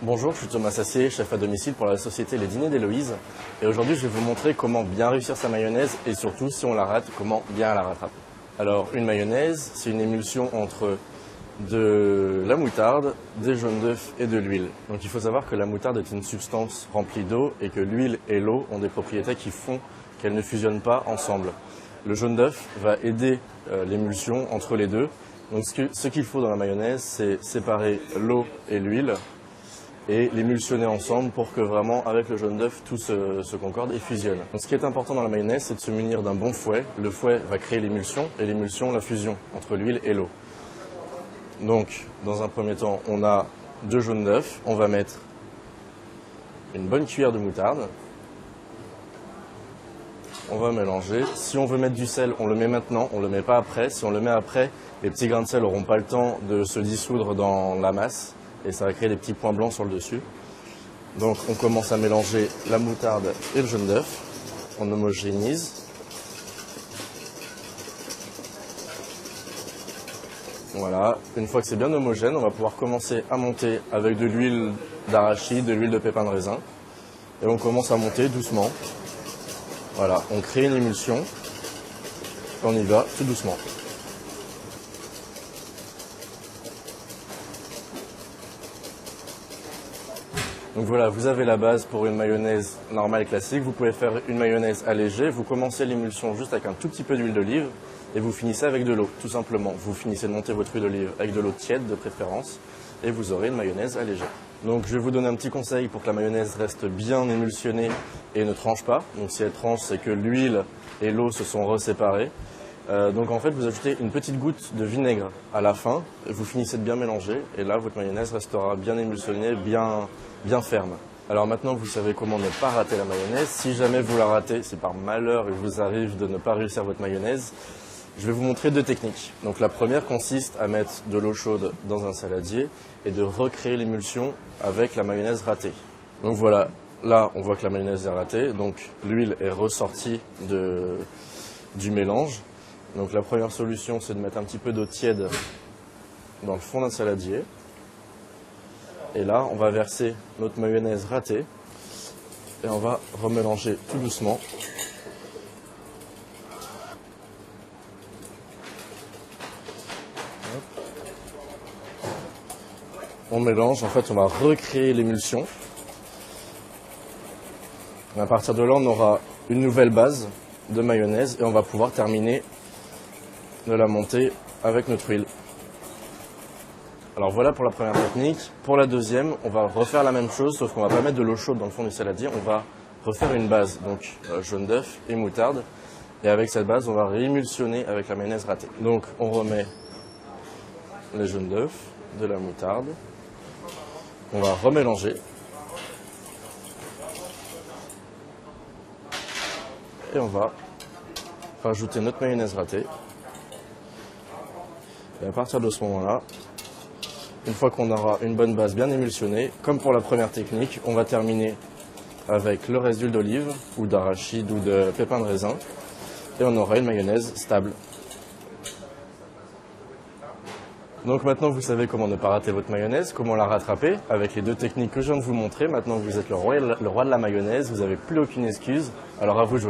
Bonjour, je suis Thomas Sassier, chef à domicile pour la société Les Dîners d'Héloïse. Et aujourd'hui, je vais vous montrer comment bien réussir sa mayonnaise et surtout, si on la rate, comment bien la rattraper. Alors, une mayonnaise, c'est une émulsion entre de la moutarde, des jaunes d'œufs et de l'huile. Donc il faut savoir que la moutarde est une substance remplie d'eau et que l'huile et l'eau ont des propriétés qui font qu'elles ne fusionnent pas ensemble. Le jaune d'œuf va aider l'émulsion entre les deux. Donc ce qu'il faut dans la mayonnaise, c'est séparer l'eau et l'huile et l'émulsionner ensemble pour que vraiment, avec le jaune d'œuf, tout se concorde et fusionne. Donc, ce qui est important dans la mayonnaise, c'est de se munir d'un bon fouet. Le fouet va créer l'émulsion et l'émulsion, la fusion entre l'huile et l'eau. Donc, dans un premier temps, on a 2 jaunes d'œufs. On va mettre une bonne cuillère de moutarde. On va mélanger. Si on veut mettre du sel, on le met maintenant, on ne le met pas après. Si on le met après, les petits grains de sel n'auront pas le temps de se dissoudre dans la masse et ça va créer des petits points blancs sur le dessus. Donc on commence à mélanger la moutarde et le jaune d'œuf. On homogénise. Voilà, une fois que c'est bien homogène, on va pouvoir commencer à monter avec de l'huile d'arachide, de l'huile de pépins de raisin. Et on commence à monter doucement. Voilà, on crée une émulsion. On y va tout doucement. Donc voilà, vous avez la base pour une mayonnaise normale classique. Vous pouvez faire une mayonnaise allégée. Vous commencez l'émulsion juste avec un tout petit peu d'huile d'olive et vous finissez avec de l'eau, tout simplement. Vous finissez de monter votre huile d'olive avec de l'eau tiède de préférence et vous aurez une mayonnaise allégée. Donc je vais vous donner un petit conseil pour que la mayonnaise reste bien émulsionnée et ne tranche pas. Donc si elle tranche, c'est que l'huile et l'eau se sont reséparées. Donc en fait, vous ajoutez une petite goutte de vinaigre à la fin, et vous finissez de bien mélanger, et là, votre mayonnaise restera bien émulsionnée, bien ferme. Alors maintenant, vous savez comment ne pas rater la mayonnaise. Si jamais vous la ratez, c'est par malheur il vous arrive de ne pas réussir votre mayonnaise, je vais vous montrer 2 techniques. Donc la première consiste à mettre de l'eau chaude dans un saladier et de recréer l'émulsion avec la mayonnaise ratée. Donc voilà, là, on voit que la mayonnaise est ratée, donc l'huile est ressortie du mélange. Donc la première solution, c'est de mettre un petit peu d'eau tiède dans le fond d'un saladier. Et là, on va verser notre mayonnaise ratée et on va remélanger tout doucement. On mélange, en fait, on va recréer l'émulsion. À partir de là, on aura une nouvelle base de mayonnaise et on va pouvoir terminer de la monter avec notre huile. Alors voilà pour la première technique. Pour la deuxième, on va refaire la même chose, sauf qu'on va pas mettre de l'eau chaude dans le fond du saladier. On va refaire une base, donc jaune d'œuf et moutarde. Et avec cette base, on va réémulsionner avec la mayonnaise ratée. Donc on remet les jaunes d'œuf, de la moutarde. On va remélanger. Et on va rajouter notre mayonnaise ratée. Et à partir de ce moment-là, une fois qu'on aura une bonne base bien émulsionnée, comme pour la première technique, on va terminer avec le reste d'huile d'olive ou d'arachide ou de pépins de raisin et on aura une mayonnaise stable. Donc maintenant vous savez comment ne pas rater votre mayonnaise, comment la rattraper avec les 2 techniques que je viens de vous montrer. Maintenant vous êtes le roi de la mayonnaise, vous n'avez plus aucune excuse, alors à vous de jouer.